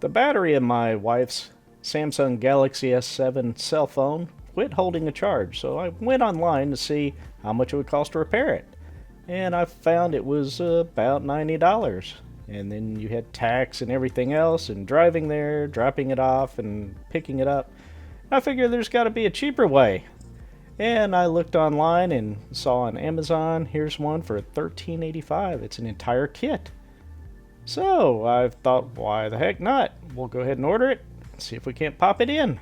The battery in my wife's Samsung Galaxy S7 cell phone quit holding a charge, so I went online to see how much it would cost to repair it. And I found it was about $90. And then you had tax and everything else, and driving there, dropping it off, and picking it up. I figured there's got to be a cheaper way. And I looked online and saw on Amazon, here's one for $13.85. It's an entire kit. So I thought, why the heck not? We'll go ahead and order it, see if we can't pop it in.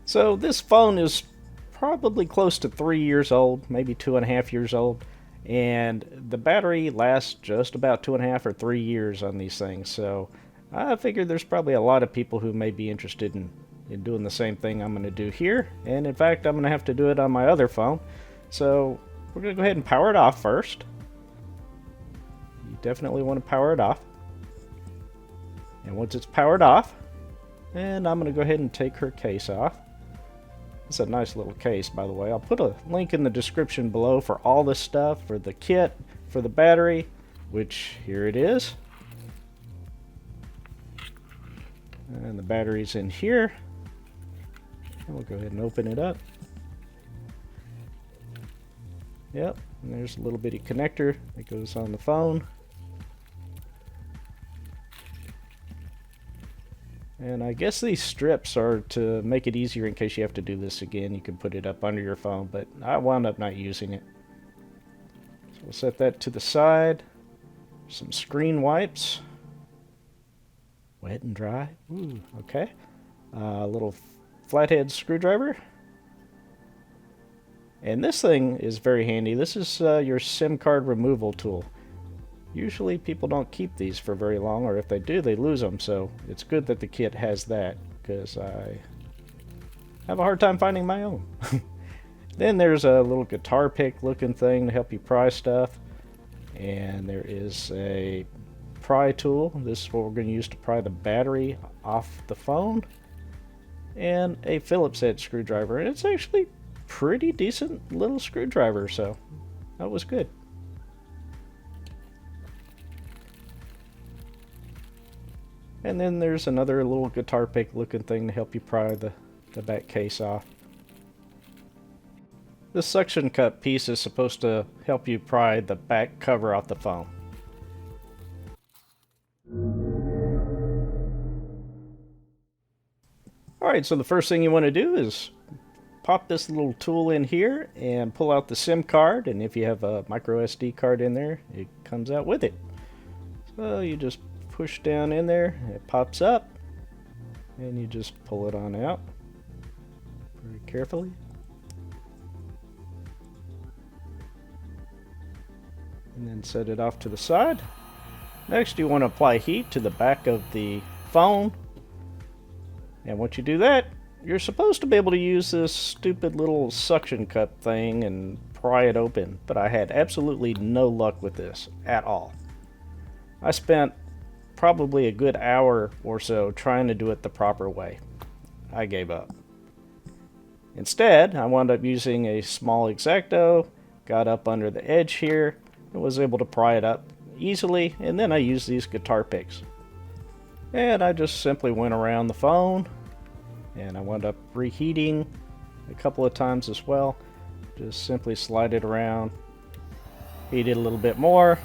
So this phone is probably close to 3 years old, maybe 2.5 years old, and the battery lasts just about 2.5 or 3 years on these things. So I figured there's probably a lot of people who may be interested in doing the same thing I'm going to do here, and in fact I'm going to have to do it on my other phone. So we're going to go ahead and power it off first. You definitely want to power it off. And once it's powered off, and I'm going to go ahead and take her case off. It's a nice little case, by the way. I'll put a link in the description below for all this stuff, for the kit, for the battery, which here it is. And the battery's in here. And we'll go ahead and open it up. Yep, and there's a little bitty connector that goes on the phone. And I guess these strips are to make it easier in case you have to do this again. You can put it up under your phone, but I wound up not using it. So we'll set that to the side. Some screen wipes. Wet and dry. Ooh, okay. A little flathead screwdriver. And this thing is very handy. This is your SIM card removal tool. Usually people don't keep these for very long, or if they do, they lose them. So it's good that the kit has that, because I have a hard time finding my own. Then there's a little guitar pick looking thing to help you pry stuff. And there is a pry tool. This is what we're going to use to pry the battery off the phone. And a Phillips head screwdriver. And it's actually pretty decent little screwdriver, so that was good. And then there's another little guitar pick looking thing to help you pry the back case off. This suction cup piece is supposed to help you pry the back cover off the phone. Alright, so the first thing you want to do is pop this little tool in here and pull out the SIM card, and if you have a micro SD card in there, it comes out with it. So you just push down in there, it pops up, and you just pull it on out very carefully. And then set it off to the side. Next, you want to apply heat to the back of the phone. And once you do that, you're supposed to be able to use this stupid little suction cup thing and pry it open, but I had absolutely no luck with this at all. I spent probably a good hour or so trying to do it the proper way. I gave up. Instead, I wound up using a small X-Acto, got up under the edge here, and was able to pry it up easily, and then I used these guitar picks. And I just simply went around the phone, and I wound up reheating a couple of times as well. Just simply slide it around, heat it a little bit more,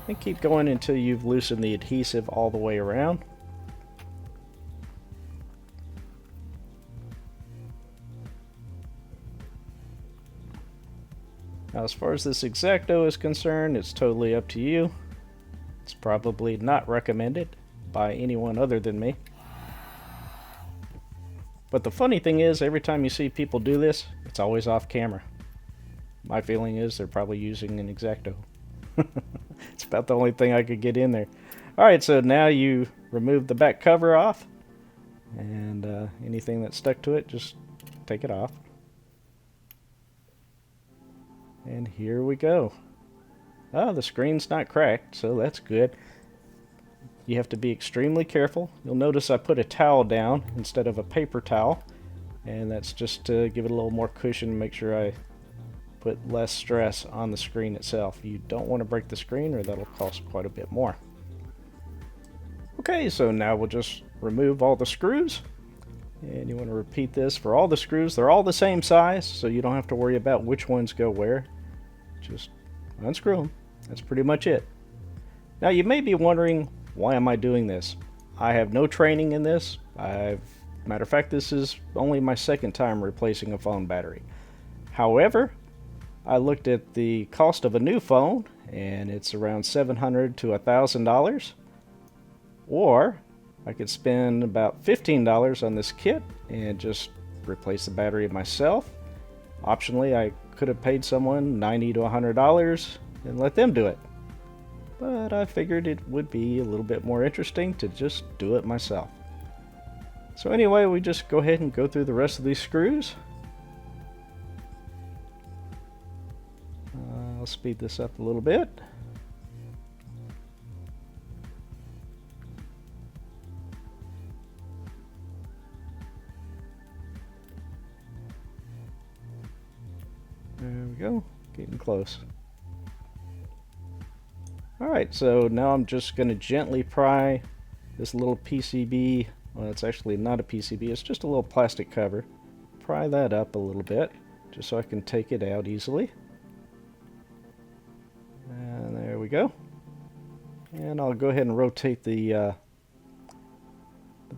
and keep going until you've loosened the adhesive all the way around. Now, as far as this X-Acto is concerned, it's totally up to you. It's probably not recommended by anyone other than me. But the funny thing is, every time you see people do this, it's always off camera. My feeling is they're probably using an X-Acto. It's about the only thing I could get in there. Alright, so now you remove the back cover off, and anything that's stuck to it, just take it off. And here we go. Oh, the screen's not cracked, so that's good. You have to be extremely careful. You'll notice I put a towel down instead of a paper towel, and that's just to give it a little more cushion, make sure I put less stress on the screen itself. You don't want to break the screen or that'll cost quite a bit more. Okay, so now we'll just remove all the screws. And you want to repeat this for all the screws. They're all the same size, so you don't have to worry about which ones go where. Just unscrew them. That's pretty much it. Now you may be wondering, why am I doing this? I have no training in this. Matter of fact, this is only my second time replacing a phone battery. However, I looked at the cost of a new phone, and it's around $700 to $1,000. Or I could spend about $15 on this kit and just replace the battery myself. Optionally, I could have paid someone $90 to $100 and let them do it. But I figured it would be a little bit more interesting to just do it myself. So anyway, we just go ahead and go through the rest of these screws. I'll speed this up a little bit. There we go, getting close. Alright, so now I'm just going to gently pry this little PCB. Well, it's actually not a PCB, it's just a little plastic cover. Pry that up a little bit, just so I can take it out easily. And there we go. And I'll go ahead and rotate the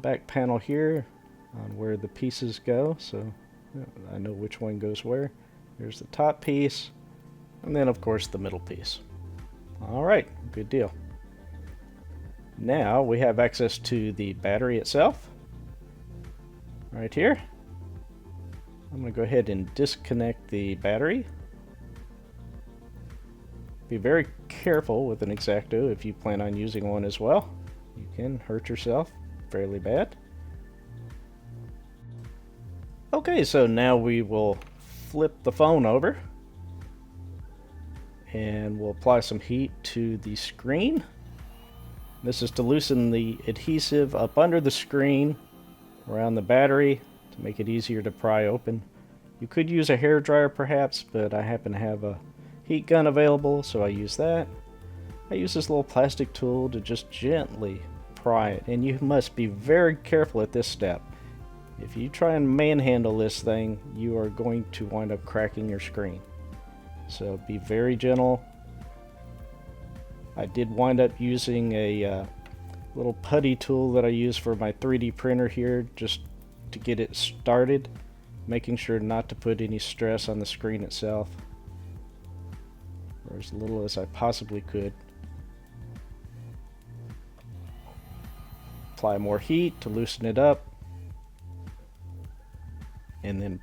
back panel here on where the pieces go, so I know which one goes where. There's the top piece, and then of course the middle piece. Alright, good deal. Now we have access to the battery itself. Right here. I'm going to go ahead and disconnect the battery. Be very careful with an X-Acto if you plan on using one as well. You can hurt yourself fairly bad. Okay, so now we will flip the phone over and we'll apply some heat to the screen. This is to loosen the adhesive up under the screen around the battery to make it easier to pry open. You could use a hair dryer perhaps, but I happen to have a heat gun available, so I use that. I use this little plastic tool to just gently pry it, and you must be very careful at this step. If you try and manhandle this thing, you are going to wind up cracking your screen. So be very gentle. I did wind up using a little putty tool that I use for my 3D printer here just to get it started, making sure not to put any stress on the screen itself, or as little as I possibly could. Apply more heat to loosen it up, and then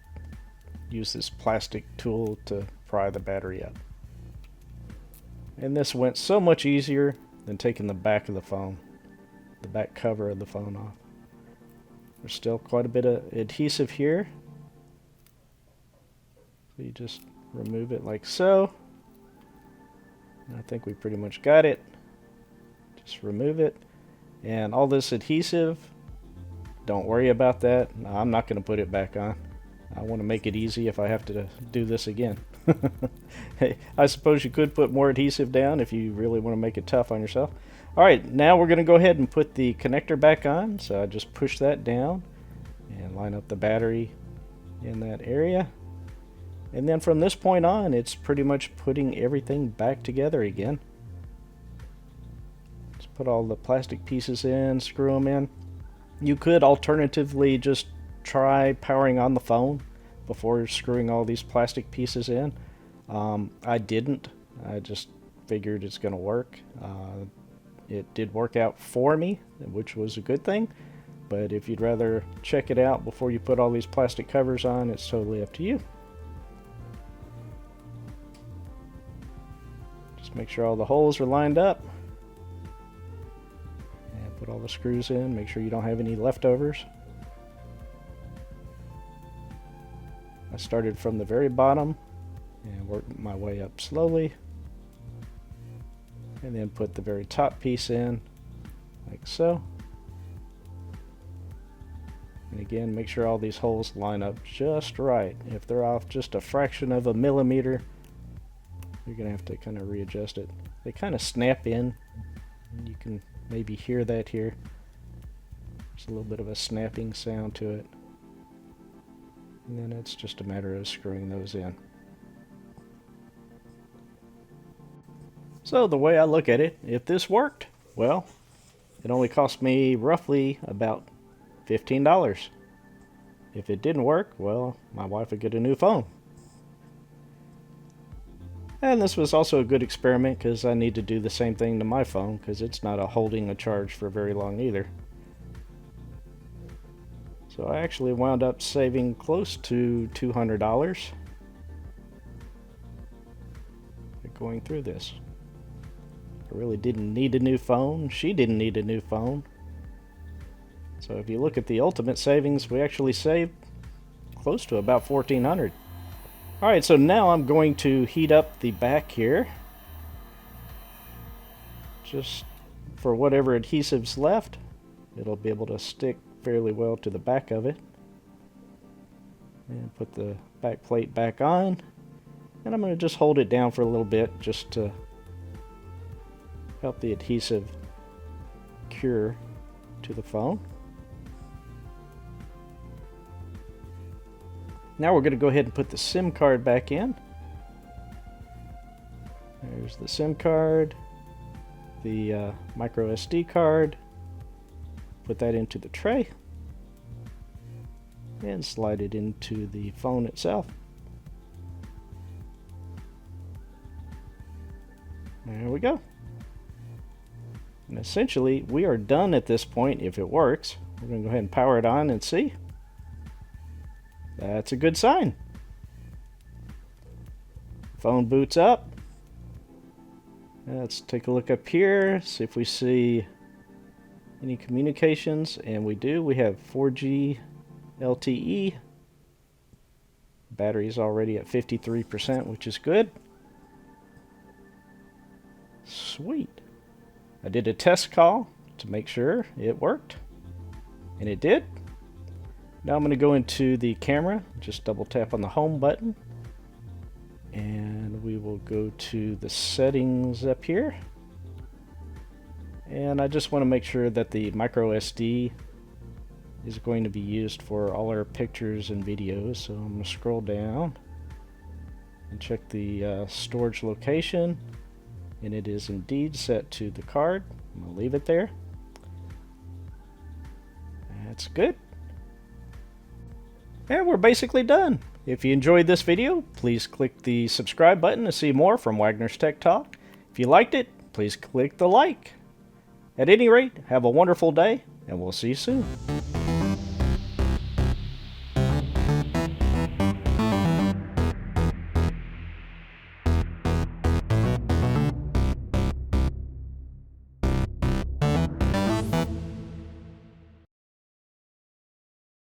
use this plastic tool to pry the battery up. And this went so much easier than taking the back of the phone, the back cover of the phone off. There's still quite a bit of adhesive here, so you just remove it like so. And I think we pretty much got it. Just remove it, and all this adhesive, don't worry about that. I'm not going to put it back on. I want to make it easy if I have to do this again. Hey, I suppose you could put more adhesive down if you really want to make it tough on yourself. Alright, now we're going to go ahead and put the connector back on. So I just push that down and line up the battery in that area. And then from this point on, it's pretty much putting everything back together again. Just put all the plastic pieces in, screw them in. You could alternatively just try powering on the phone before screwing all these plastic pieces in. I didn't. I just figured it's going to work. It did work out for me, which was a good thing. But if you'd rather check it out before you put all these plastic covers on, it's totally up to you. Just make sure all the holes are lined up. And put all the screws in. Make sure you don't have any leftovers. I started from the very bottom and worked my way up slowly, and then put the very top piece in like so. And again, make sure all these holes line up just right. If they're off just a fraction of a millimeter, you're going to have to kind of readjust it. They kind of snap in. You can maybe hear that here. There's a little bit of a snapping sound to it. And then it's just a matter of screwing those in. So the way I look at it, if this worked, well, it only cost me roughly about $15. If it didn't work, well, my wife would get a new phone. And this was also a good experiment because I need to do the same thing to my phone because it's not holding a charge for very long either. So I actually wound up saving close to $200 by going through this. I really didn't need a new phone. She didn't need a new phone. So if you look at the ultimate savings, we actually saved close to about $1,400. Alright, so now I'm going to heat up the back here. Just for whatever adhesive's left. It'll be able to stick fairly well to the back of it. And put the back plate back on. And I'm going to just hold it down for a little bit just to help the adhesive cure to the phone. Now we're going to go ahead and put the SIM card back in. There's the SIM card, the micro SD card. Put that into the tray and slide it into the phone itself. There we go. And essentially, we are done at this point if it works. We're going to go ahead and power it on and see. That's a good sign. Phone boots up. Let's take a look up here, see if we see any communications, and we do. We have 4G LTE. Battery's already at 53%, which is good. Sweet. I did a test call to make sure it worked, and it did. Now I'm going to go into the camera, just double tap on the home button, and we will go to the settings up here. And I just want to make sure that the micro SD is going to be used for all our pictures and videos. So I'm going to scroll down and check the storage location, and it is indeed set to the card. I'm going to leave it there. That's good. And we're basically done. If you enjoyed this video, please click the subscribe button to see more from Wagner's Tech Talk. If you liked it, please click the like. At any rate, have a wonderful day, and we'll see you soon.